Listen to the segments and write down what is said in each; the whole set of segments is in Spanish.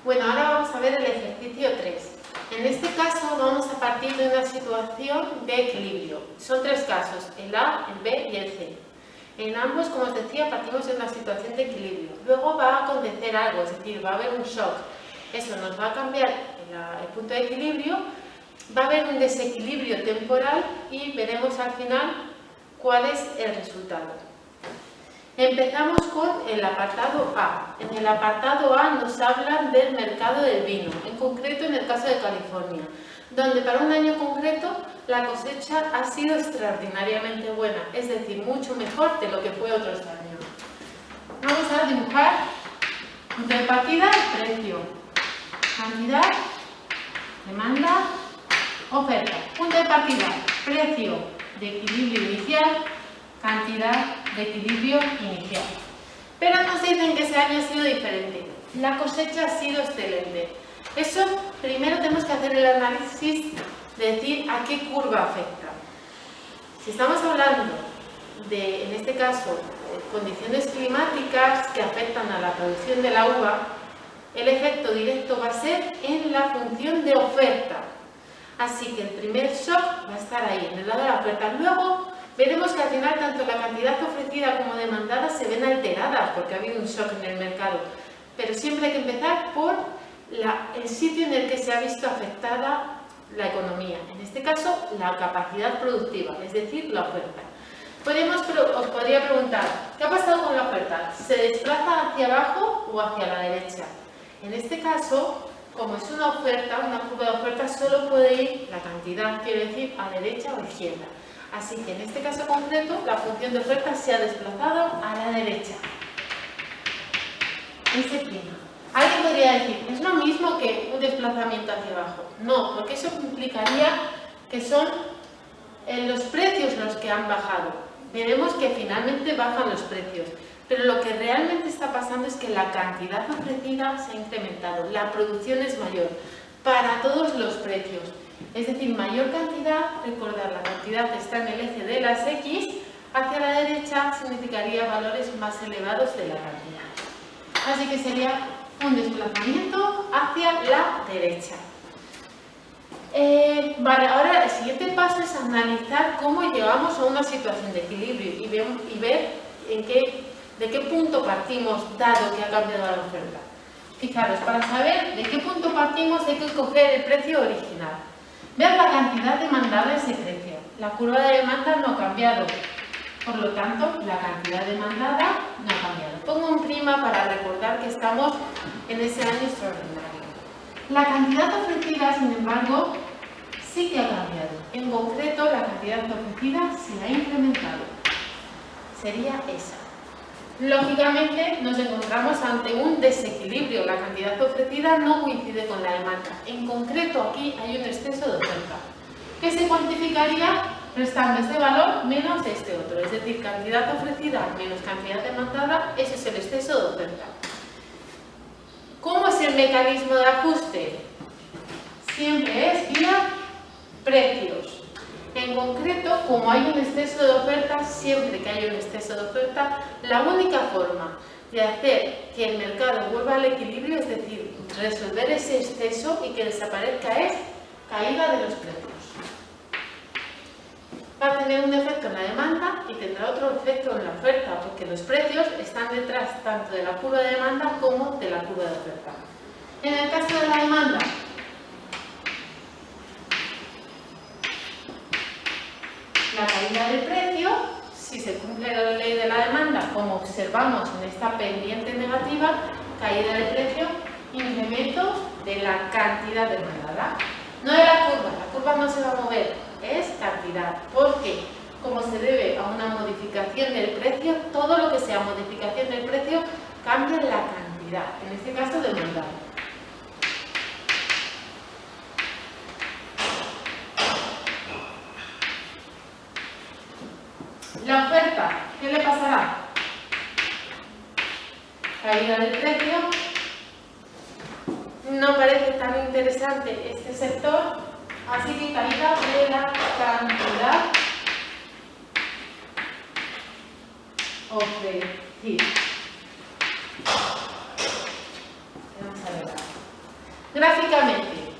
Bueno, ahora vamos a ver el ejercicio 3. En este caso vamos a partir de una situación de equilibrio. Son tres casos, el A, el B y el C. En ambos, como os decía, partimos de una situación de equilibrio. Luego va a acontecer algo, es decir, va a haber un shock. Eso nos va a cambiar el punto de equilibrio, va a haber un desequilibrio temporal y veremos al final cuál es el resultado. Empezamos con el apartado A. En el apartado A nos hablan del mercado del vino, en concreto en el caso de California, donde para un año concreto la cosecha ha sido extraordinariamente buena, es decir, mucho mejor de lo que fue otros años. Vamos a dibujar punto de partida, precio, cantidad, demanda, oferta. Punto de partida, precio de equilibrio inicial, cantidad de equilibrio inicial. Pero nos dicen que ese año ha sido diferente. La cosecha ha sido excelente. Eso primero tenemos que hacer el análisis de decir a qué curva afecta. Si estamos hablando de, en este caso, condiciones climáticas que afectan a la producción de la uva, el efecto directo va a ser en la función de oferta. Así que el primer shock va a estar ahí, en el lado de la oferta. Luego veremos que al final tanto la cantidad ofrecida como demandada se ven alteradas porque ha habido un shock en el mercado. Pero siempre hay que empezar por el sitio en el que se ha visto afectada la economía. En este caso, la capacidad productiva, es decir, la oferta. Os podría preguntar, ¿qué ha pasado con la oferta? ¿Se desplaza hacia abajo o hacia la derecha? En este caso, como es una oferta, una curva de oferta, solo puede ir la cantidad, quiero decir, a derecha o izquierda. Así que en este caso concreto, la función de oferta se ha desplazado a la derecha. Ese prima. Alguien podría decir, ¿es lo mismo que un desplazamiento hacia abajo? No, porque eso implicaría que son los precios los que han bajado. Veremos que finalmente bajan los precios. Pero lo que realmente está pasando es que la cantidad ofrecida se ha incrementado, la producción es mayor para todos los precios. Es decir, mayor cantidad, recordar, la cantidad está en el eje de las X, hacia la derecha significaría valores más elevados de la cantidad. Así que sería un desplazamiento hacia la derecha. Vale, ahora el siguiente paso es analizar cómo llegamos a una situación de equilibrio y ver de qué punto partimos dado que ha cambiado la oferta. Fijaros, para saber de qué punto partimos hay que coger el precio original. Vean la cantidad demandada ese precio. La curva de demanda no ha cambiado. Por lo tanto, la cantidad demandada no ha cambiado. Pongo un prima para recordar que estamos en ese año extraordinario. La cantidad ofrecida, sin embargo, sí que ha cambiado. En concreto, la cantidad ofrecida se ha incrementado. Sería esa. Lógicamente, nos encontramos ante un desequilibrio. La cantidad ofrecida no coincide con la demanda. En concreto, aquí hay un exceso de oferta, que se cuantificaría restando este valor menos este otro. Es decir, cantidad ofrecida menos cantidad demandada, ese es el exceso de oferta. ¿Cómo es el mecanismo de ajuste? Siempre es vía precios. En concreto, como hay un exceso de oferta, siempre que hay un exceso de oferta, la única forma de hacer que el mercado vuelva al equilibrio, es decir, resolver ese exceso y que desaparezca, es caída de los precios. Va a tener un efecto en la demanda y tendrá otro efecto en la oferta, porque los precios están detrás tanto de la curva de demanda como de la curva de oferta. En el caso de la demanda, la caída del precio, si se cumple la ley de la demanda, como observamos en esta pendiente negativa, caída del precio, incremento de la cantidad demandada. No de la curva no se va a mover, es cantidad, porque como se debe a una modificación del precio, todo lo que sea modificación del precio cambia la cantidad, en este caso demandada. La oferta, ¿qué le pasará? Caída del precio. No parece tan interesante este sector, así que caída de la cantidad ofrecida. Vamos a ver. Gráficamente,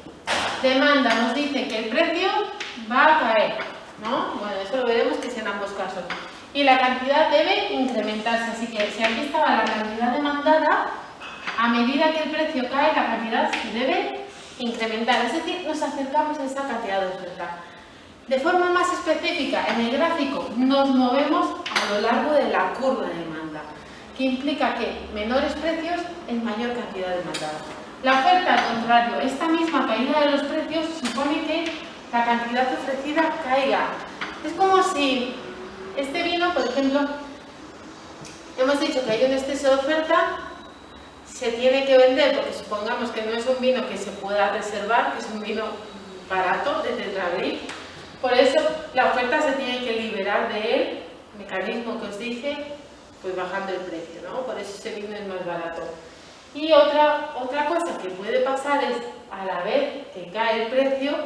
demanda nos dice que el precio va a caer, ¿no? Bueno, eso lo veremos que es en ambos casos. Y la cantidad debe incrementarse, así que si aquí estaba la cantidad demandada, a medida que el precio cae, la cantidad debe incrementar, es decir, nos acercamos a esa cantidad de oferta. De forma más específica, en el gráfico nos movemos a lo largo de la curva de demanda, que implica que menores precios es mayor cantidad demandada. La oferta, al contrario, esta misma caída de los precios supone que la cantidad ofrecida caiga. Es como si este vino, por ejemplo, hemos dicho que hay un exceso de oferta, se tiene que vender porque supongamos que no es un vino que se pueda reservar, que es un vino barato de Tetrabric. Por eso la oferta se tiene que liberar de él, mecanismo que os dije, pues bajando el precio, ¿no? Por eso ese vino es más barato. Y otra cosa que puede pasar es, a la vez que cae el precio,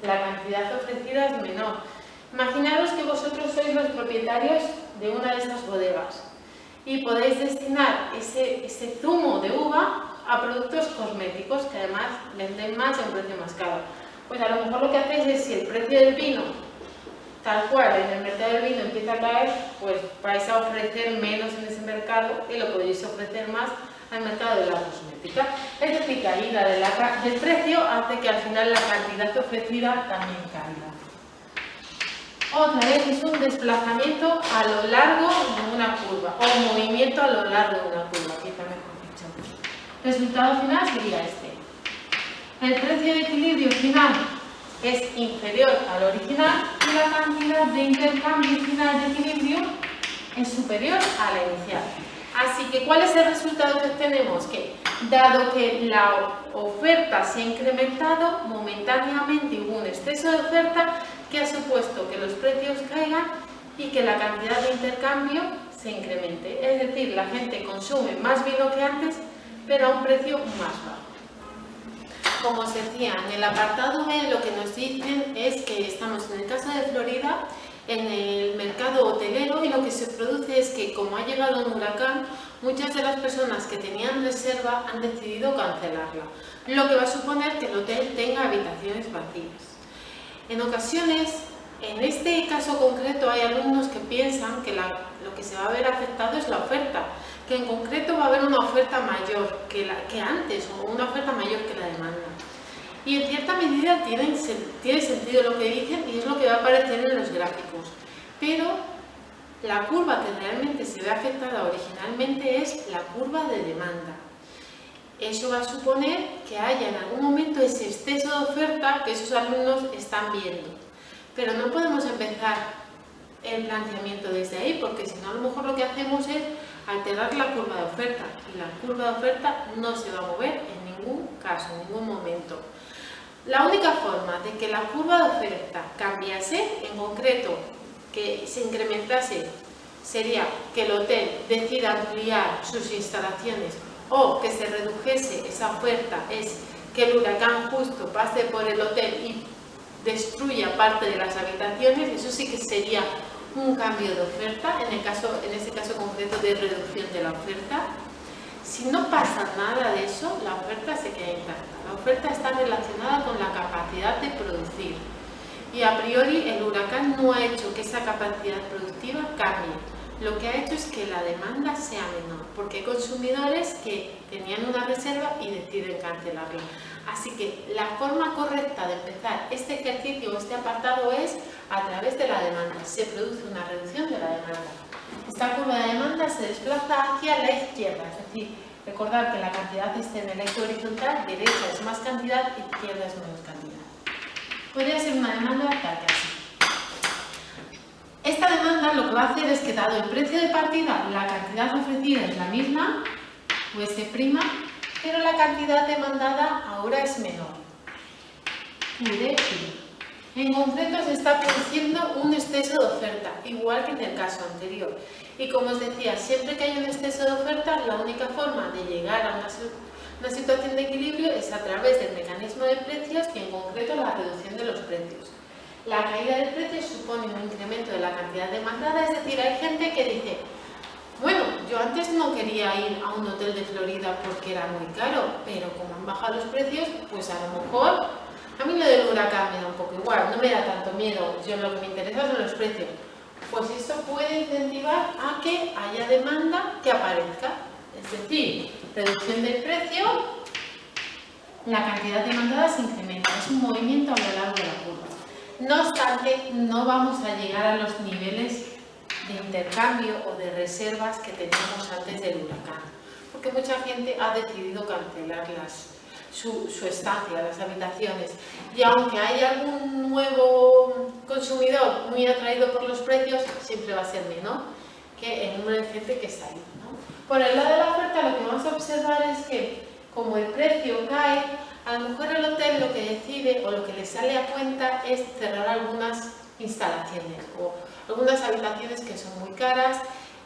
la cantidad ofrecida es menor. Imaginaros que vosotros sois los propietarios de una de estas bodegas y podéis destinar ese zumo de uva a productos cosméticos que además venden más a un precio más caro. Pues a lo mejor lo que hacéis es, si el precio del vino, tal cual, en el mercado del vino empieza a caer, pues vais a ofrecer menos en ese mercado y lo podéis ofrecer más al mercado de la cosmética. Es decir, caída del precio hace que al final la cantidad ofrecida también caiga. Otra vez es un desplazamiento a lo largo de una curva, o movimiento a lo largo de una curva, quizá mejor dicho. Resultado final sería este. El precio de equilibrio final es inferior al original y la cantidad de intercambio final de equilibrio es superior a la inicial. Así que, ¿cuál es el resultado que obtenemos? Que, dado que la oferta se ha incrementado, momentáneamente hubo un exceso de oferta que ha supuesto que los precios caigan y que la cantidad de intercambio se incremente. Es decir, la gente consume más vino que antes, pero a un precio más bajo. Como os decía, en el apartado B lo que nos dicen es que estamos en el caso de Florida, en el mercado hotelero, y lo que se produce es que, como ha llegado un huracán, muchas de las personas que tenían reserva han decidido cancelarla, lo que va a suponer que el hotel tenga habitaciones vacías. En ocasiones, en este caso concreto, hay alumnos que piensan que lo que se va a ver afectado es la oferta, que en concreto va a haber una oferta mayor que antes, o una oferta mayor que la demanda. Y en cierta medida tiene sentido lo que dicen y es lo que va a aparecer en los gráficos. Pero la curva que realmente se ve afectada originalmente es la curva de demanda. Eso va a suponer que haya en algún momento ese exceso de oferta que esos alumnos están viendo. Pero no podemos empezar el planteamiento desde ahí, porque si no, a lo mejor lo que hacemos es alterar la curva de oferta. Y la curva de oferta no se va a mover en ningún caso, en ningún momento. La única forma de que la curva de oferta cambiase, en concreto que se incrementase, sería que el hotel decida ampliar sus instalaciones o que se redujese esa oferta, es que el huracán justo pase por el hotel y destruya parte de las habitaciones. Eso sí que sería un cambio de oferta, en ese caso concreto de reducción de la oferta. Si no pasa nada de eso, la oferta se queda intacta. La oferta está relacionada con la capacidad de producir y a priori el huracán no ha hecho que esa capacidad productiva cambie. Lo que ha hecho es que la demanda sea menor, porque hay consumidores que tenían una reserva y deciden cancelarla. Así que la forma correcta de empezar este ejercicio o este apartado es a través de la demanda. Se produce una reducción de la demanda. Esta curva de demanda se desplaza hacia la izquierda, es decir, recordar que la cantidad está en el eje horizontal, derecha es más cantidad, izquierda es menos cantidad. Podría ser una demanda tal que así. Esta demanda lo que va a hacer es que, dado el precio de partida, la cantidad ofrecida es la misma, o S', pero la cantidad demandada ahora es menor, QD'. En concreto se está produciendo un exceso de oferta, igual que en el caso anterior. Y como os decía, siempre que hay un exceso de oferta, la única forma de llegar a una situación de equilibrio es a través del mecanismo de precios y en concreto la reducción de los precios. La caída del precio supone un incremento de la cantidad demandada, es decir, hay gente que dice, bueno, yo Yo antes no quería ir a un hotel de Florida porque era muy caro, pero como han bajado los precios, pues a lo mejor a mí lo del huracán me da un poco igual, no me da tanto miedo, yo lo que me interesa son los precios. Pues esto puede incentivar a que haya demanda que aparezca, es decir, reducción del precio, la cantidad demandada se incrementa, es un movimiento a lo largo de la curva. No obstante, no vamos a llegar a los niveles de intercambio o de reservas que teníamos antes del huracán, porque mucha gente ha decidido cancelar su estancia, las habitaciones, y aunque haya algún nuevo consumidor muy atraído por los precios, siempre va a ser menor que el número de gente que está ahí, ¿no? Por el lado de la oferta, lo que vamos a observar es que como el precio cae, a lo mejor el hotel lo que decide o lo que le sale a cuenta es cerrar algunas instalaciones o algunas habitaciones que son muy caras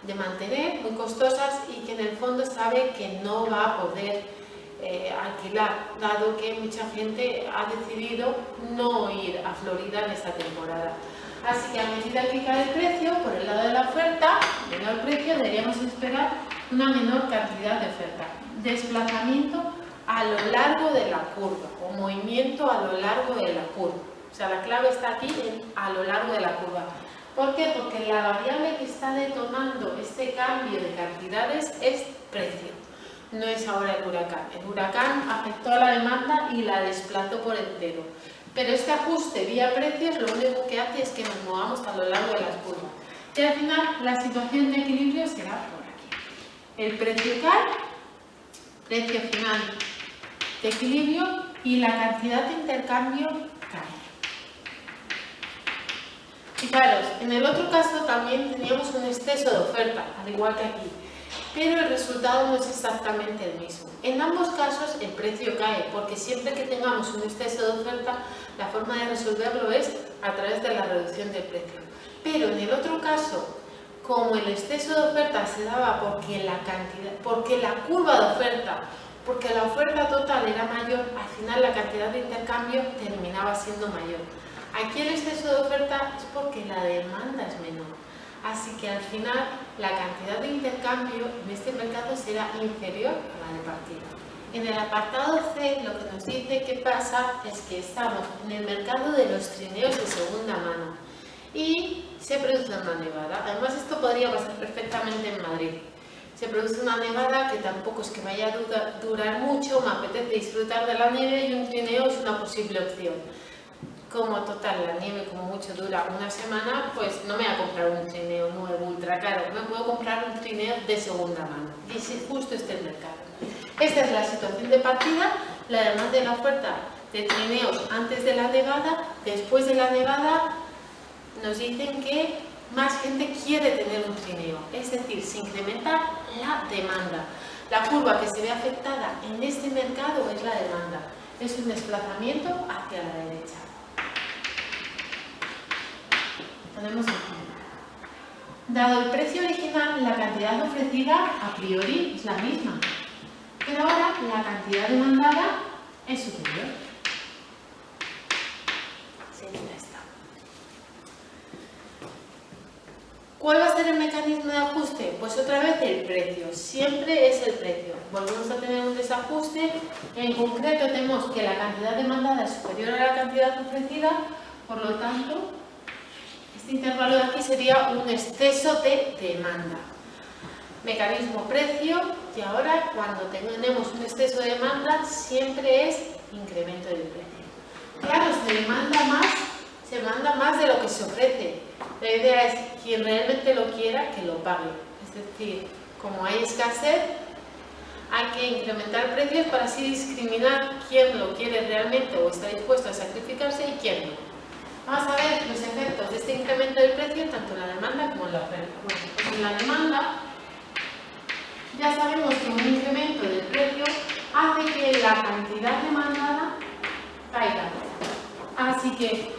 de mantener, muy costosas y que en el fondo sabe que no va a poder alquilar, dado que mucha gente ha decidido no ir a Florida en esta temporada. Así que a medida que cae el precio, por el lado de la oferta, menor precio, deberíamos esperar una menor cantidad de oferta. Desplazamiento a lo largo de la curva o movimiento a lo largo de la curva. O sea, la clave está aquí en a lo largo de la curva. ¿Por qué? Porque la variable que está detonando este cambio de cantidades es precio. No es ahora el huracán. El huracán afectó a la demanda y la desplazó por entero. Pero este ajuste vía precios lo único que hace es que nos movamos a lo largo de las curvas. Y al final la situación de equilibrio será por aquí. El precio cae, precio final de equilibrio y la cantidad de intercambio cae. Fijaros, en el otro caso también teníamos un exceso de oferta, al igual que aquí, pero el resultado no es exactamente el mismo. En ambos casos el precio cae, porque siempre que tengamos un exceso de oferta, la forma de resolverlo es a través de la reducción del precio. Pero en el otro caso, como el exceso de oferta se daba porque la curva de oferta, porque la oferta total era mayor, al final la cantidad de intercambio terminaba siendo mayor. Aquí el exceso de oferta es porque la demanda es menor. Así que al final la cantidad de intercambio en este mercado será inferior a la de partida. En el apartado C lo que nos dice que pasa es que estamos en el mercado de los trineos de segunda mano y se produce una nevada. Además esto podría pasar perfectamente en Madrid. Se produce una nevada que tampoco es que vaya a durar mucho, me apetece disfrutar de la nieve y un trineo es una posible opción. Como total la nieve como mucho dura una semana, pues no me voy a comprar un trineo nuevo ultra caro, me puedo comprar un trineo de segunda mano y si justo este es el mercado. Esta es la situación de partida, la demanda y la oferta de trineos antes de la nevada. Después de la nevada nos dicen que más gente quiere tener un trineo, es decir, se incrementa la demanda. La curva que se ve afectada en este mercado es la demanda, es un desplazamiento hacia la derecha. Ponemos aquí. Dado el precio original, la cantidad ofrecida a priori es la misma, pero ahora la cantidad demandada es superior. Sería esta. ¿Cuál va a ser el mecanismo de ajuste? Pues otra vez el precio, siempre es el precio. Volvemos a tener un desajuste, en concreto tenemos que la cantidad demandada es superior a la cantidad ofrecida, por lo tanto, este intervalo de aquí sería un exceso de demanda. Mecanismo precio, y ahora cuando tenemos un exceso de demanda siempre es incremento del precio. Claro, se demanda más de lo que se ofrece. La idea es quien realmente lo quiera que lo pague. Es decir, como hay escasez, hay que incrementar precios para así discriminar quién lo quiere realmente o está dispuesto a sacrificarse y quién no. Vamos a ver los efectos de este incremento del precio tanto en la demanda como en la oferta. Bueno, pues en la demanda ya sabemos que un incremento del precio hace que la cantidad demandada caiga. Así que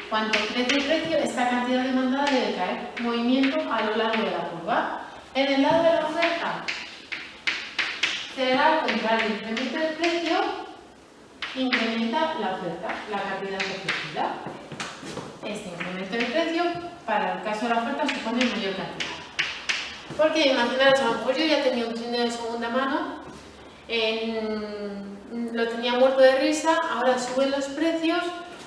cuando crece el precio, esta cantidad demandada debe caer. Movimiento a lo largo de la curva. En el lado de la oferta será al contrario, el incremento del precio incrementa la oferta, la cantidad ofrecida. Este incremento del precio, para el caso de la oferta, supone mayor cantidad. Porque imaginaros, a lo mejor yo ya tenía un trineo de segunda mano, lo tenía muerto de risa, ahora suben los precios,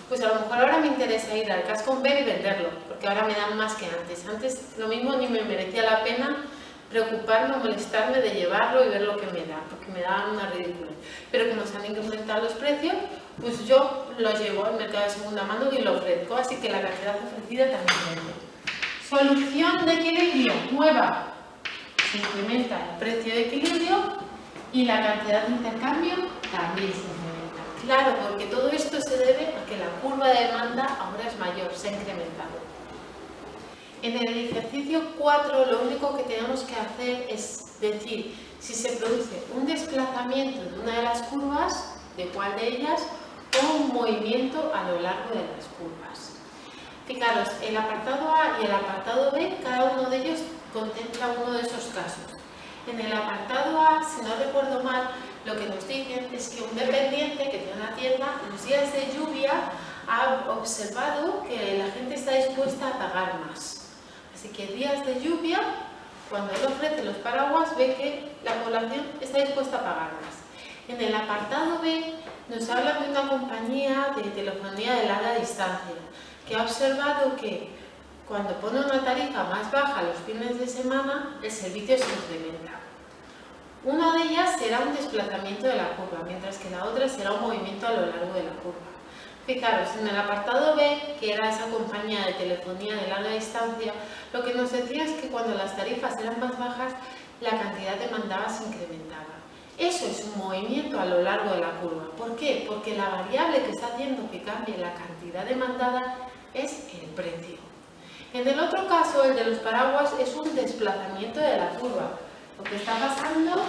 pues a lo mejor ahora me interesa ir al Cascon Ver y venderlo, porque ahora me dan más que antes. Antes lo mismo ni me merecía la pena preocuparme o molestarme de llevarlo y ver lo que me da, porque me daban una ridícula. Pero como se han incrementado los precios, pues yo lo llevo al mercado de segunda mano y lo ofrezco, así que la cantidad ofrecida también vende. Solución de equilibrio nueva. Se incrementa el precio de equilibrio y la cantidad de intercambio también se incrementa. Claro, porque todo esto se debe a que la curva de demanda ahora es mayor, se ha incrementado. En el ejercicio 4 lo único que tenemos que hacer es decir si se produce un desplazamiento de una de las curvas, de cuál de ellas, o un movimiento a lo largo de las curvas. Fijaros, el apartado A y el apartado B, cada uno de ellos contempla uno de esos casos. En el apartado A, si no recuerdo mal, lo que nos dicen es que un dependiente que tiene una tienda, en los días de lluvia, ha observado que la gente está dispuesta a pagar más. Así que días de lluvia, cuando él ofrece los paraguas, ve que la población está dispuesta a pagar más. En el apartado B nos habla de una compañía de telefonía de larga distancia que ha observado que cuando pone una tarifa más baja los fines de semana, el servicio se incrementa. Una de ellas será un desplazamiento de la curva, mientras que la otra será un movimiento a lo largo de la curva. Fijaros, en el apartado B, que era esa compañía de telefonía de larga distancia, lo que nos decía es que cuando las tarifas eran más bajas, la cantidad demandada se incrementaba. Eso es un movimiento a lo largo de la curva. ¿Por qué? Porque la variable que está haciendo que cambie la cantidad demandada es el precio. En el otro caso, el de los paraguas, es un desplazamiento de la curva. Lo que está pasando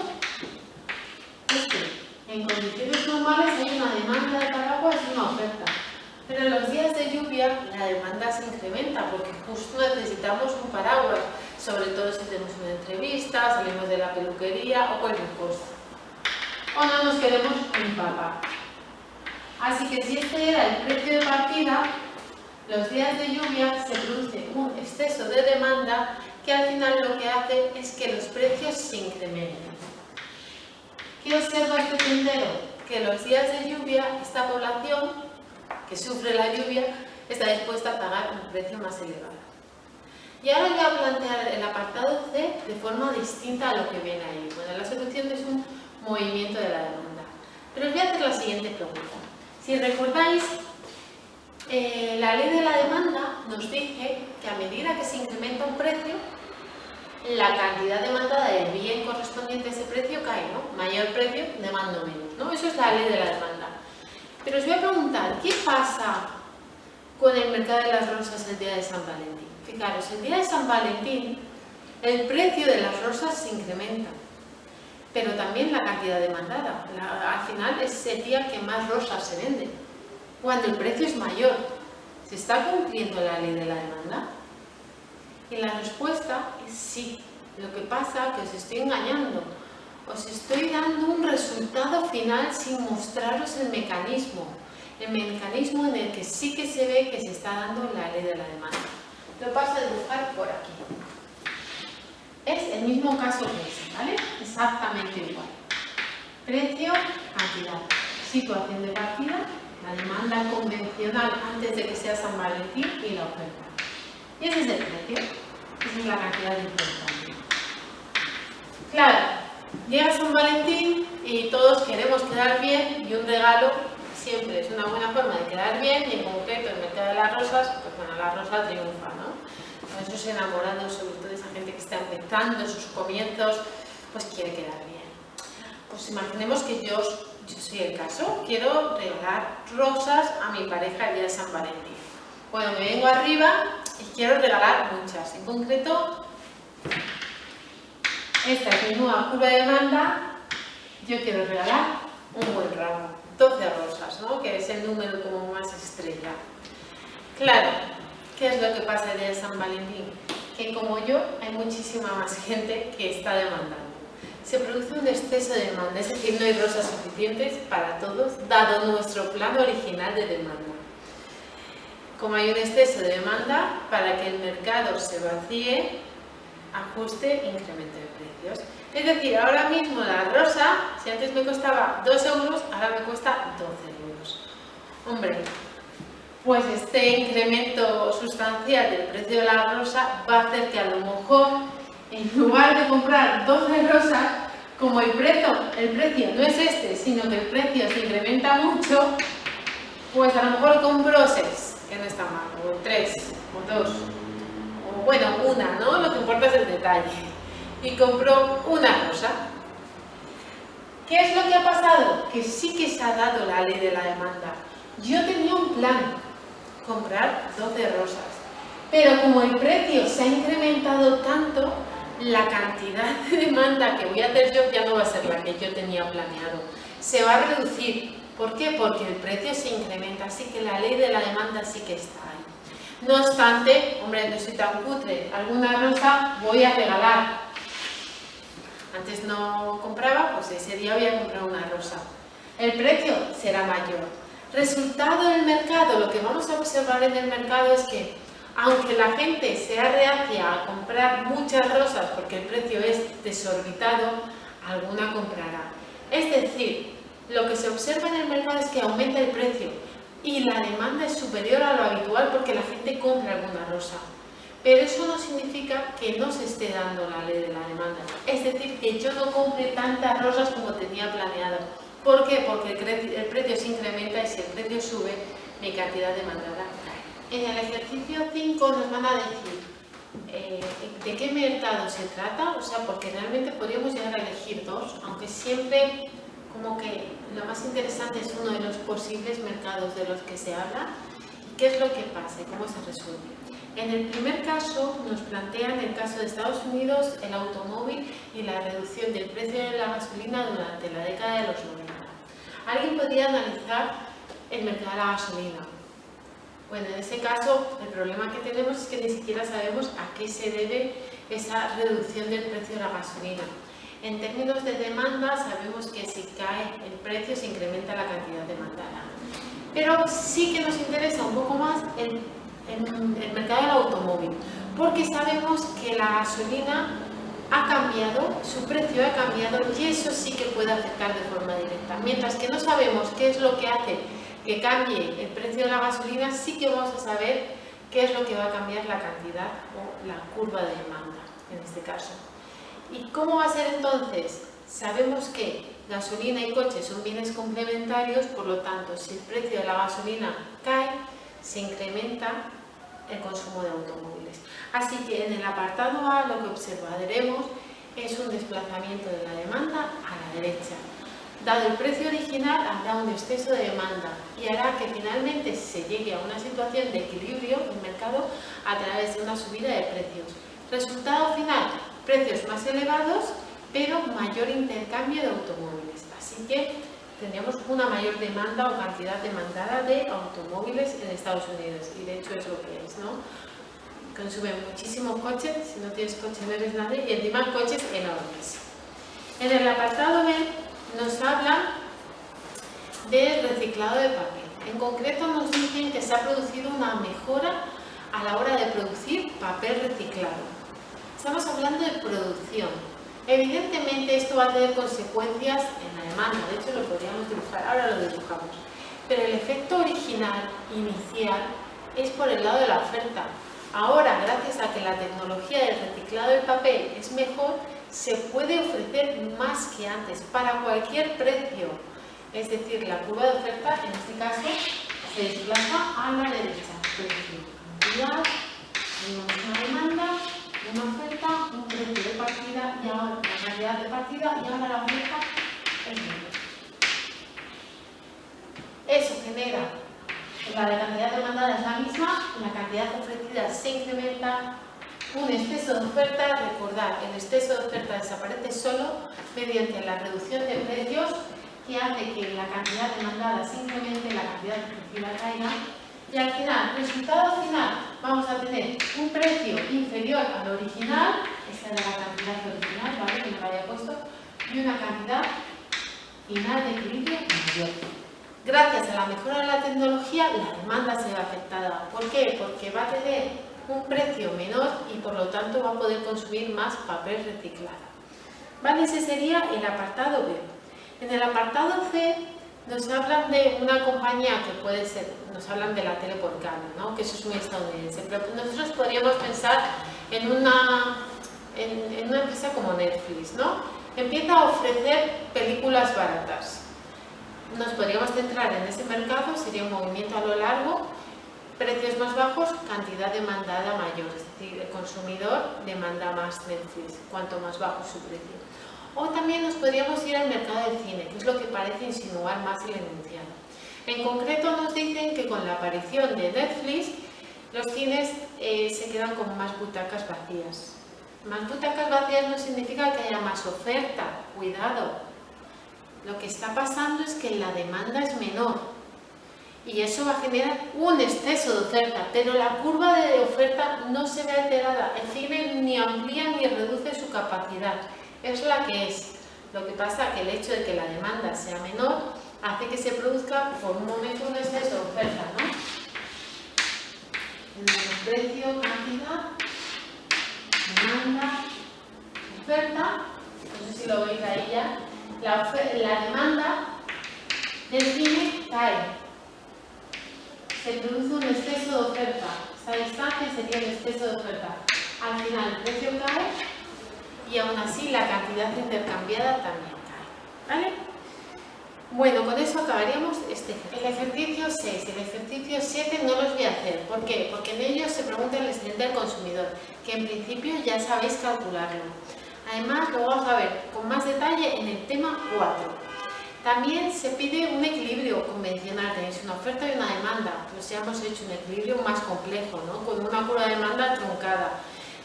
es que en condiciones normales hay una demanda de paraguas y una oferta. Pero en los días de lluvia la demanda se incrementa porque justo necesitamos un paraguas, sobre todo si tenemos una entrevista, salimos de la peluquería o cualquier cosa. O no nos queremos empapar. Así que si este era el precio de partida, los días de lluvia se produce un exceso de demanda que al final lo que hace es que los precios se incrementen. ¿Qué observa este tendero? Que los días de lluvia esta población que sufre la lluvia está dispuesta a pagar un precio más elevado. Y ahora voy a plantear el apartado C de forma distinta a lo que viene ahí. Bueno, la solución es un movimiento de la demanda. Pero os voy a hacer la siguiente pregunta. Si recordáis, la ley de la demanda nos dice que a medida que se incrementa un precio, la cantidad demandada del bien correspondiente a ese precio cae, ¿no? Mayor precio, demando menos, ¿no? Eso es la ley de la demanda. Pero os voy a preguntar, ¿qué pasa con el mercado de las rosas el día de San Valentín? Fijaros, el día de San Valentín el precio de las rosas se incrementa, pero también la cantidad demandada. Al final es el día que más rosas se venden, cuando el precio es mayor. ¿Se está cumpliendo la ley de la demanda? Y la respuesta es sí. Lo que pasa es que os estoy engañando. Os estoy dando un resultado final sin mostraros el mecanismo en el que sí que se ve que se está dando la ley de la demanda. Lo paso a dibujar por aquí. Es el mismo caso que ese, ¿vale? Exactamente igual. Precio, cantidad. Situación de partida, la demanda convencional antes de que sea San Valentín y la oferta. Y ese es el precio. Esa es la cantidad de intercambio. Claro, llega San Valentín y todos queremos quedar bien y un regalo siempre es una buena forma de quedar bien y en concreto el mercado de las rosas, pues bueno, la rosa triunfa, ¿no? Con esos enamorados, sobre todo esa gente que está empezando sus comienzos, pues quiere quedar bien. Pues imaginemos que yo soy el caso, quiero regalar rosas a mi pareja el día de San Valentín. Bueno, me vengo arriba y quiero regalar muchas. En concreto, esta es mi nueva curva de demanda. Yo quiero regalar un buen ramo, 12 rosas, ¿no? Que es el número como más estrella. Claro, ¿qué es lo que pasa el día de San Valentín? Que como yo, hay muchísima más gente que está demandando. Se produce un exceso de demanda, es decir, no hay rosas suficientes para todos, dado nuestro plan original de demanda. Como hay un exceso de demanda, para que el mercado se vacíe, ajuste e incremento de precios. Es decir, ahora mismo la rosa, si antes me costaba 2 euros, ahora me cuesta 12 euros. Hombre, pues este incremento sustancial del precio de la rosa va a hacer que a lo mejor, en lugar de comprar 12 rosas, como el precio no es este, sino que el precio se incrementa mucho, pues a lo mejor compro 6, que no está mal, o 3, o 2, o bueno, una, ¿no? Lo que importa es el detalle. Y compro una rosa. ¿Qué es lo que ha pasado? Que sí que se ha dado la ley de la demanda. Yo tenía un plan, comprar 12 rosas, pero como el precio se ha incrementado tanto, la cantidad de demanda que voy a hacer yo ya no va a ser la que yo tenía planeado. Se va a reducir. ¿Por qué? Porque el precio se incrementa, así que la ley de la demanda sí que está ahí. No obstante, hombre, no soy tan cutre, alguna rosa voy a regalar. Antes no compraba, pues ese día voy a comprar una rosa. El precio será mayor. Resultado del mercado, lo que vamos a observar en el mercado es que, aunque la gente sea reacia a comprar muchas rosas porque el precio es desorbitado, alguna comprará. Es decir, lo que se observa en el mercado es que aumenta el precio y la demanda es superior a lo habitual porque la gente compra alguna rosa. Pero eso no significa que no se esté dando la ley de la demanda. Es decir, que yo no compre tantas rosas como tenía planeado. ¿Por qué? Porque el precio se incrementa y si el precio sube, mi cantidad demandada cae. En el ejercicio 5 nos van a decir de qué mercado se trata, o sea, porque realmente podríamos llegar a elegir 2, aunque siempre como que lo más interesante es uno de los posibles mercados de los que se habla. ¿Qué es lo que pasa y cómo se resuelve? En el primer caso nos plantean el caso de Estados Unidos, el automóvil y la reducción del precio de la gasolina durante la década de los 90. Alguien podría analizar el mercado de la gasolina. Bueno, en ese caso el problema que tenemos es que ni siquiera sabemos a qué se debe esa reducción del precio de la gasolina. En términos de demanda sabemos que si cae el precio se incrementa la cantidad demandada. Pero sí que nos interesa un poco más el mercado del automóvil, porque sabemos que la gasolina ha cambiado, su precio ha cambiado y eso sí que puede afectar de forma directa. Mientras que no sabemos qué es lo que hace que cambie el precio de la gasolina, sí que vamos a saber qué es lo que va a cambiar la cantidad o la curva de demanda, en este caso. ¿Y cómo va a ser entonces? Sabemos que gasolina y coches son bienes complementarios, por lo tanto, si el precio de la gasolina cae, se incrementa el consumo de automóviles. Así que en el apartado A lo que observaremos es un desplazamiento de la demanda a la derecha. Dado el precio original, habrá un exceso de demanda y hará que finalmente se llegue a una situación de equilibrio del mercado a través de una subida de precios. Resultado final, precios más elevados, pero mayor intercambio de automóviles. Así que tendríamos una mayor demanda o cantidad demandada de automóviles en Estados Unidos, y de hecho es lo que es, ¿no? Consumen muchísimos coches, si no tienes coche no eres nadie, y encima coches enormes. En el apartado B nos habla del reciclado de papel. En concreto nos dicen que se ha producido una mejora a la hora de producir papel reciclado. Estamos hablando de producción. Evidentemente esto va a tener consecuencias en la demanda, de hecho lo podríamos dibujar, ahora lo dibujamos. Pero el efecto original, inicial, es por el lado de la oferta. Ahora, gracias a que la tecnología del reciclado del papel es mejor, se puede ofrecer más que antes, para cualquier precio. Es decir, la curva de oferta, en este caso, se desplaza a la derecha. Cantidad, una demanda, una oferta, un precio de partida y ahora la cantidad de partida y ahora la oferta es menos. Eso genera, la cantidad demandada es la misma, la cantidad ofrecida se incrementa, un exceso de oferta, recordad, el exceso de oferta desaparece solo mediante la reducción de precios que hace que la cantidad demandada se incremente, la cantidad ofrecida caiga. Y al final, resultado final, vamos a tener un precio inferior al original, esta era la cantidad original, ¿vale? Que me lo había puesto, y una cantidad final de equilibrio mayor. Gracias a la mejora de la tecnología, la demanda se ve afectada. ¿Por qué? Porque va a tener un precio menor y por lo tanto va a poder consumir más papel reciclado. ¿Vale? Ese sería el apartado B. En el apartado C nos hablan de una compañía que puede ser, nos hablan de la tele por cable, ¿no? Que eso es muy estadounidense, pero nosotros podríamos pensar en una empresa como Netflix, ¿no? Empieza a ofrecer películas baratas. Nos podríamos centrar en ese mercado, sería un movimiento a lo largo, precios más bajos, cantidad demandada mayor, es decir, el consumidor demanda más Netflix, cuanto más bajo su precio. O también nos podríamos ir al mercado del cine, que es lo que parece insinuar más el enunciado. En concreto nos dicen que con la aparición de Netflix, los cines se quedan con más butacas vacías. Más butacas vacías no significa que haya más oferta, cuidado. Lo que está pasando es que la demanda es menor y eso va a generar un exceso de oferta, pero la curva de oferta no se ve alterada. El cine ni amplía ni reduce su capacidad, es la que es. Lo que pasa es que el hecho de que la demanda sea menor hace que se produzca por un momento un exceso de oferta, ¿no? El precio, cantidad, demanda, oferta, no sé si lo veis ahí ya, la demanda del cine cae, se produce un exceso de oferta, esa distancia sería el exceso de oferta, al final el precio cae y aún así la cantidad intercambiada también cae, ¿vale? Bueno, con eso acabaríamos el ejercicio 6. El ejercicio 7 no los voy a hacer. ¿Por qué? Porque en ellos se pregunta el excedente del consumidor, que en principio ya sabéis calcularlo. Además, lo vamos a ver con más detalle en el tema 4. También se pide un equilibrio convencional, tenéis una oferta y una demanda. Pues ya hemos hecho un equilibrio más complejo, ¿no? Con una curva de demanda truncada.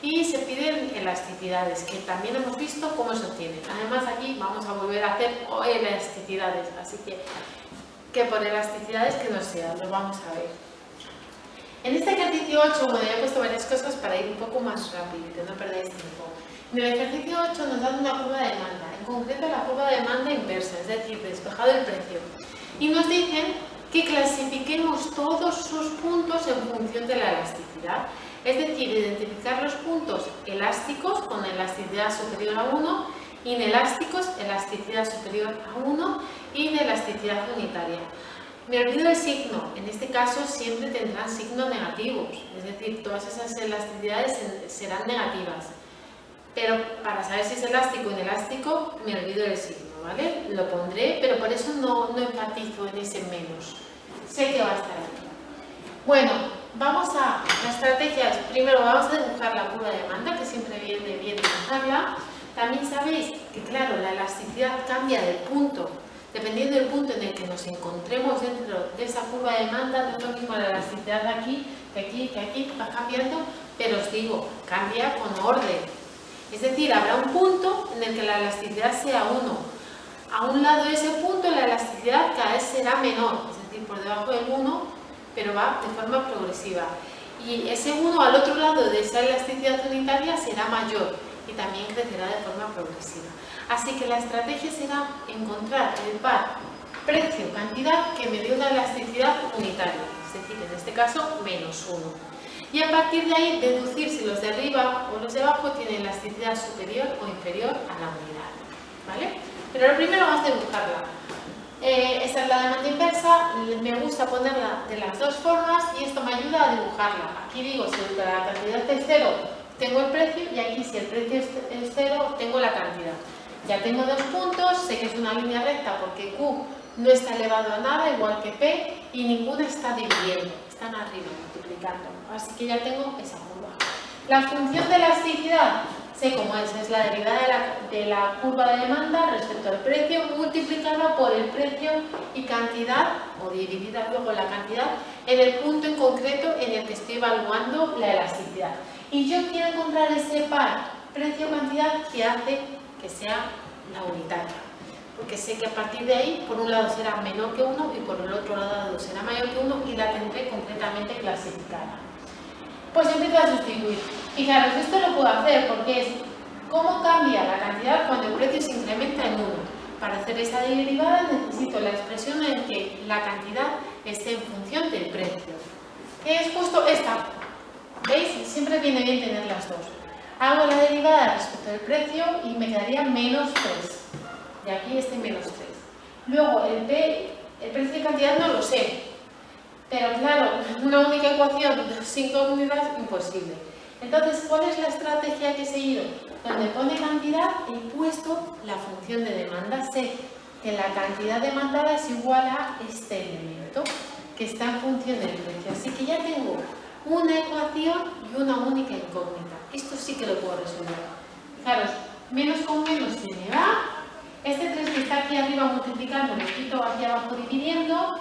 Y se piden elasticidades, que también hemos visto cómo se obtienen. Además aquí vamos a volver a hacer elasticidades, así que por elasticidades que no sea, lo vamos a ver. En este ejercicio 8, bueno, ya he puesto varias cosas para ir un poco más rápido y que no perdáis tiempo. En el ejercicio 8 nos dan una curva de demanda, en concreto la curva de demanda inversa, es decir, despejado el precio. Y nos dicen que clasifiquemos todos sus puntos en función de la elasticidad. Es decir, identificar los puntos elásticos con elasticidad superior a 1, inelásticos, elasticidad superior a 1 y de elasticidad unitaria. Me olvido del signo, en este caso siempre tendrán signos negativos, es decir, todas esas elasticidades serán negativas. Pero para saber si es elástico o inelástico, me olvido del signo, ¿vale? Lo pondré, pero por eso no enfatizo en ese menos. Sé que va a estar aquí. Bueno, la estrategia es, primero vamos a dibujar la curva de demanda, que siempre viene bien dibujarla. También sabéis que, claro, la elasticidad cambia del punto, dependiendo del punto en el que nos encontremos dentro de esa curva de demanda. No es lo mismo la elasticidad de aquí, que aquí, va cambiando, pero os digo, cambia con orden. Es decir, habrá un punto en el que la elasticidad sea 1. A un lado de ese punto la elasticidad cada vez será menor, es decir, por debajo del 1, pero va de forma progresiva. Y ese 1 al otro lado de esa elasticidad unitaria será mayor y también crecerá de forma progresiva. Así que la estrategia será encontrar el par precio-cantidad que me dé una elasticidad unitaria, es decir, en este caso, menos 1. Y a partir de ahí deducir si los de arriba o los de abajo tienen elasticidad superior o inferior a la unidad, ¿vale? Pero lo primero vamos a dibujarla. Esta es la demanda inversa, me gusta ponerla de las dos formas y esto me ayuda a dibujarla. Aquí digo, si la cantidad es 0, tengo el precio, y aquí si el precio es 0, tengo la cantidad. Ya tengo dos puntos, sé que es una línea recta porque Q no está elevado a nada, igual que P, y ninguna está dividiendo, están arriba multiplicando. Así que ya tengo esa curva. La función de elasticidad, sé cómo es la derivada de la curva de demanda respecto al precio multiplicada por el precio y cantidad, o dividida luego la cantidad, en el punto en concreto en el que estoy evaluando la elasticidad. Y yo quiero encontrar ese par precio-cantidad que hace que sea la unitaria. Porque sé que a partir de ahí, por un lado será menor que 1 y por el otro lado será mayor que 1 y la tendré completamente clasificada. Pues empiezo a sustituir. Fijaros, esto lo puedo hacer porque es cómo cambia la cantidad cuando el precio se incrementa en 1. Para hacer esta derivada necesito la expresión en que la cantidad esté en función del precio, que es justo esta. ¿Veis? Siempre viene bien tener las dos. Hago la derivada respecto del precio y me quedaría menos 3. De aquí este menos 3. Luego, el precio de cantidad no lo sé. Pero claro, una única ecuación sin incógnitas, imposible. Entonces, ¿cuál es la estrategia que he seguido? Donde pone cantidad, he puesto la función de demanda. Sé que la cantidad demandada es igual a este elemento, que está en función del precio. Así que ya tengo una ecuación y una única incógnita. Esto sí que lo puedo resolver. Fijaros, menos con menos se me va. Este 3 que está aquí arriba multiplicando, lo quito aquí abajo dividiendo.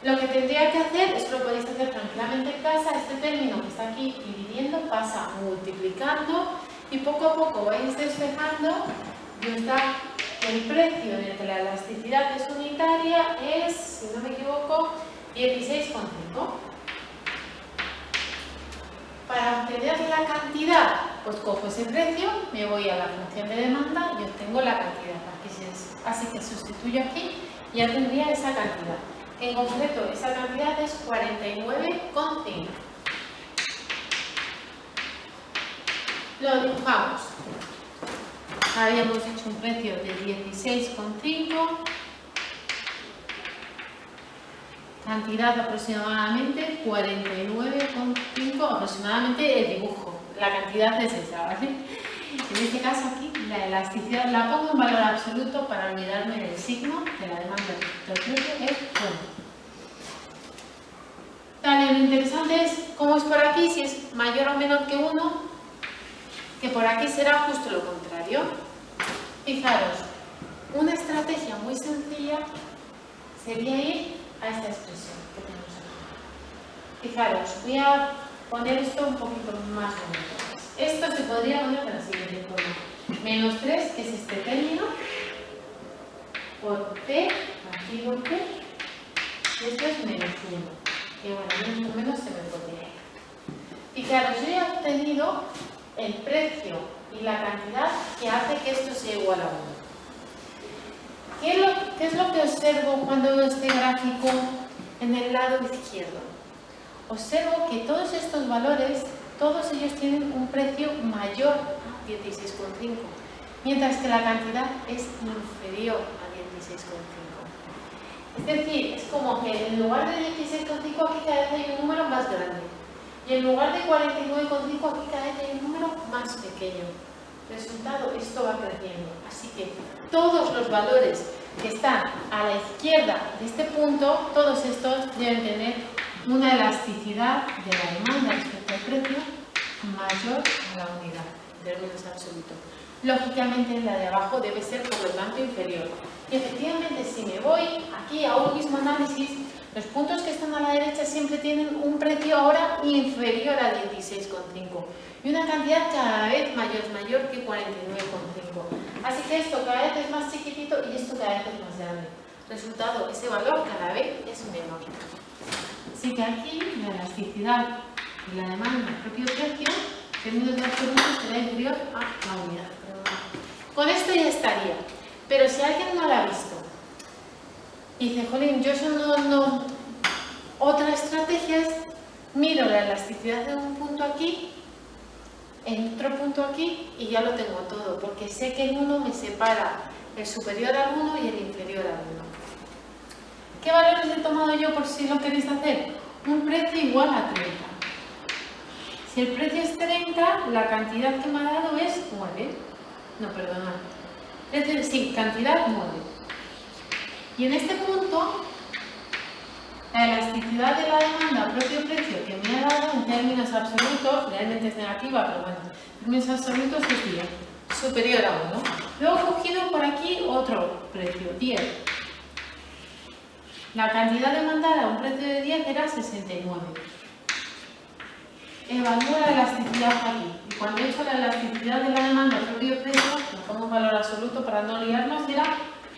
Lo que tendría que hacer, eso lo podéis hacer tranquilamente en casa, este término que está aquí dividiendo pasa multiplicando y poco a poco vais despejando y os da el precio en el que la elasticidad es unitaria es, si no me equivoco, 16,5. Para obtener la cantidad, pues cojo ese precio, me voy a la función de demanda y obtengo la cantidad. Así que sustituyo aquí y ya tendría esa cantidad. En concreto, esa cantidad es 49,5. Lo dibujamos. Habíamos hecho un precio de 16,5. Cantidad aproximadamente 49,5, aproximadamente el dibujo. La cantidad es esa, ¿vale? En este caso aquí, la elasticidad la pongo en valor absoluto para olvidarme del signo de la demanda del precio, es 1. Vale, lo interesante es cómo es por aquí, si es mayor o menor que 1, que por aquí será justo lo contrario. Fijaros, una estrategia muy sencilla sería ir a esta expresión que tenemos aquí. Fijaros, voy a poner esto un poquito más bonito. Esto se podría poner de la siguiente forma. Menos 3, que es este término, por P, aquí por P, y esto es menos 1. Y bueno, menos o menos se me podría ir. Fijaros, yo he obtenido el precio y la cantidad que hace que esto sea igual a 1. ¿Qué es lo que observo cuando veo este gráfico en el lado izquierdo? Observo que todos estos valores, todos ellos tienen un precio mayor a 16,5, mientras que la cantidad es inferior a 16,5. Es decir, es como que en lugar de 16,5 aquí cada vez hay un número más grande. Y en lugar de 49,5 aquí cada vez hay un número más pequeño. Resultado, esto va creciendo. Así que todos los valores que están a la izquierda de este punto, todos estos deben tener una elasticidad de la demanda respecto al precio mayor a la unidad, en términos absolutos. Lógicamente la de abajo debe ser por lo tanto inferior. Y efectivamente, si me voy aquí a un mismo análisis, los puntos que están a la derecha siempre tienen un precio ahora inferior a 16,5 y una cantidad cada vez mayor que 49,5. Así que esto cada vez es más chiquitito y esto cada vez es más grande. Resultado, ese valor cada vez es menor. Así que aquí la elasticidad y la demanda del propio precio, en términos de absolutos, será inferior a la unidad. Con esto ya estaría. Pero si alguien no lo ha visto y dice, jolín, yo eso no. Otra estrategia es miro la elasticidad de un punto aquí, en otro punto aquí y ya lo tengo todo, porque sé que el 1 me separa el superior al 1 y el inferior al 1. ¿Qué valores he tomado yo por si lo queréis hacer? Un precio igual a 30. Si el precio es 30, la cantidad que me ha dado es 9. No, perdonad. Sí, cantidad 9. Y en este punto, la elasticidad de la demanda al propio precio que me ha dado en términos absolutos, realmente es negativa, pero bueno, en términos absolutos es 10, superior a 1. Luego he cogido por aquí otro precio, 10. La cantidad demandada a un precio de 10 era 69. Evalúo la elasticidad aquí. Y cuando he hecho la elasticidad de la demanda al propio precio, lo pongo en valor absoluto para no liarnos, era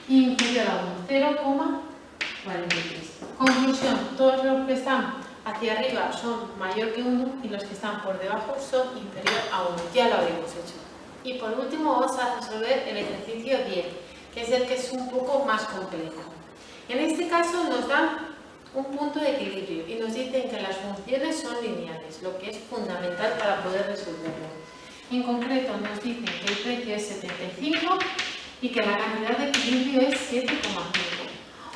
inferior a 1, 0,43. Conclusión, todos los que están hacia arriba son mayor que 1 y los que están por debajo son inferior a 1. Ya lo habíamos hecho. Y por último vamos a resolver el ejercicio 10, que es el que es un poco más complejo. En este caso nos dan un punto de equilibrio y nos dicen que las funciones son lineales, lo que es fundamental para poder resolverlo. En concreto nos dicen que el precio es 75 y que la cantidad de equilibrio es 7,5.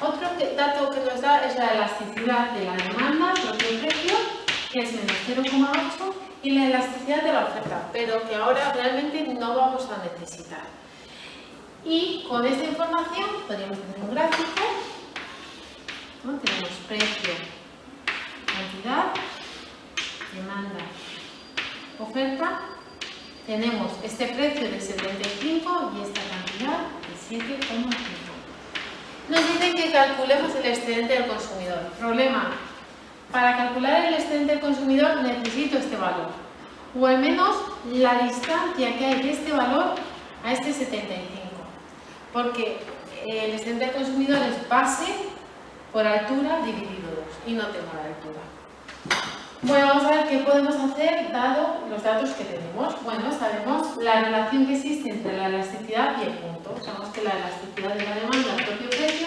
Otro dato que nos da es la elasticidad de la demanda, propio precio, que es menos 0,8, y la elasticidad de la oferta, pero que ahora realmente no vamos a necesitar. Y con esta información podríamos tener un gráfico, ¿no? Tenemos precio, cantidad, demanda, oferta. Tenemos este precio de 75 y esta cantidad de 7,5. Nos dicen que calculemos el excedente del consumidor. Problema: para calcular el excedente del consumidor necesito este valor, o al menos la distancia que hay de este valor a este 75, porque el excedente del consumidor es base por altura dividido 2 y no tengo la altura. Bueno, vamos a ver qué podemos hacer dado los datos que tenemos. Bueno, sabemos la relación que existe entre la elasticidad y el punto. Sabemos que la elasticidad de la demanda al propio precio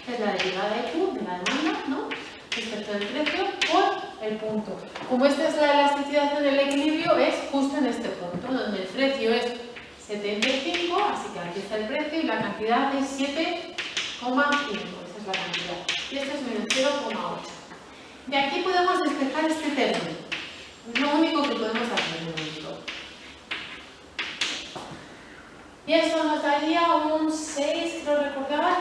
es la derivada de Q de la demanda, ¿no?, respecto del precio por el punto. Como esta es la elasticidad del equilibrio, es justo en este punto, donde el precio es 75, así que aquí está el precio y la cantidad es 7,5, esa es la cantidad. Y esto es menos 0,8. De aquí podemos despejar este término. Es lo único que podemos hacer de momento. Y eso nos daría un 6, creo recordar,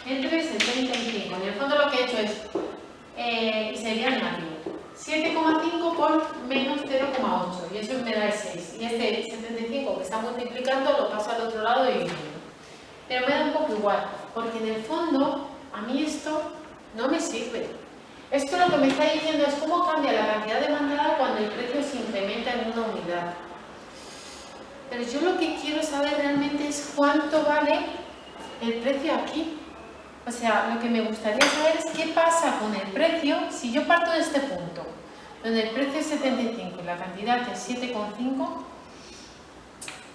entre 75. En el fondo lo que he hecho es, sería negativo. 7,5 por menos 0,8 y eso me da el 6. Y este 75 que está multiplicando lo paso al otro lado y dividiendo. Pero me da un poco igual, porque en el fondo a mí esto no me sirve. Esto lo que me está diciendo es cómo cambia la cantidad demandada cuando el precio se incrementa en una unidad. Pero yo lo que quiero saber realmente es cuánto vale el precio aquí. O sea, lo que me gustaría saber es qué pasa con el precio si yo parto de este punto, donde el precio es 75 y la cantidad es 7,5.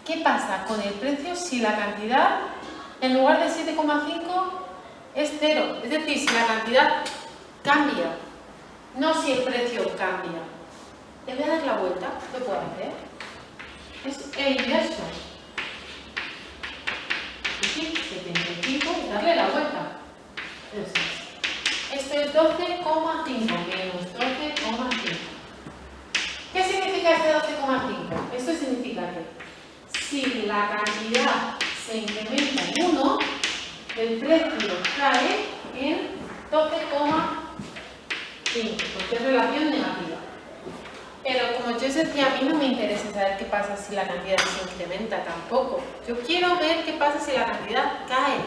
¿Qué pasa con el precio si la cantidad, en lugar de 7,5, es 0? Es decir, si la cantidad cambia, no si el precio cambia. Le voy a dar la vuelta, ¿lo puedo hacer? Es el inverso. Aquí, 75, darle la vuelta. Esto es 12,5 menos 12,5. ¿Qué significa este 12,5? Esto significa que si la cantidad se incrementa en 1, el precio cae en 12,5. Porque es relación negativa. Pero como yo os decía, a mí no me interesa saber qué pasa si la cantidad se incrementa tampoco. Yo quiero ver qué pasa si la cantidad cae.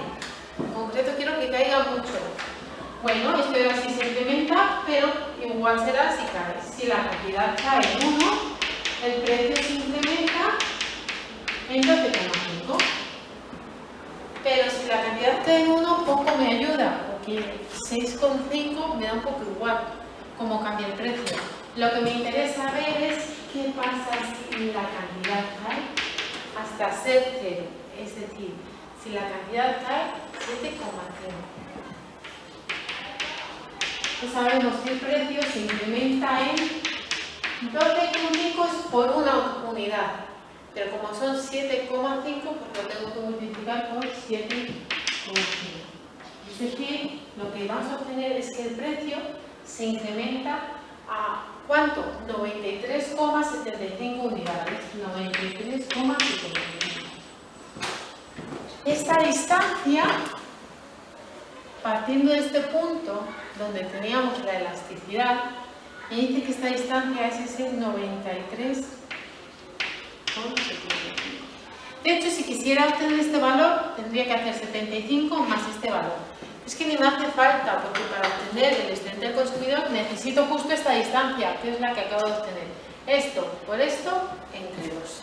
En concreto quiero que caiga mucho. Bueno, esto ahora sí se incrementa, pero igual será si cae. Si la cantidad cae en 1, el precio se incrementa en 12,5. Pero si la cantidad cae en 1, poco me ayuda, porque 6,5 me da un poco igual cómo cambia el precio. Lo que me interesa ver es qué pasa si la cantidad cae hasta ser 0. Es decir, si la cantidad cae 7,5. Pues sabemos que el precio se incrementa en 12,5 por una unidad. Pero como son 7,5, pues lo tengo que multiplicar por 7,5. Es decir, lo que vamos a obtener es que el precio se incrementa a ¿cuánto? 93,75 unidades. 93,75. Esta distancia, partiendo de este punto donde teníamos la elasticidad, me dice que esta distancia es ese 93,75. De hecho, si quisiera obtener este valor, tendría que hacer 75 más este valor. Es que ni me hace falta, porque para obtener el excedente del consumidor necesito justo esta distancia, que es la que acabo de obtener. Esto por esto, entre 2.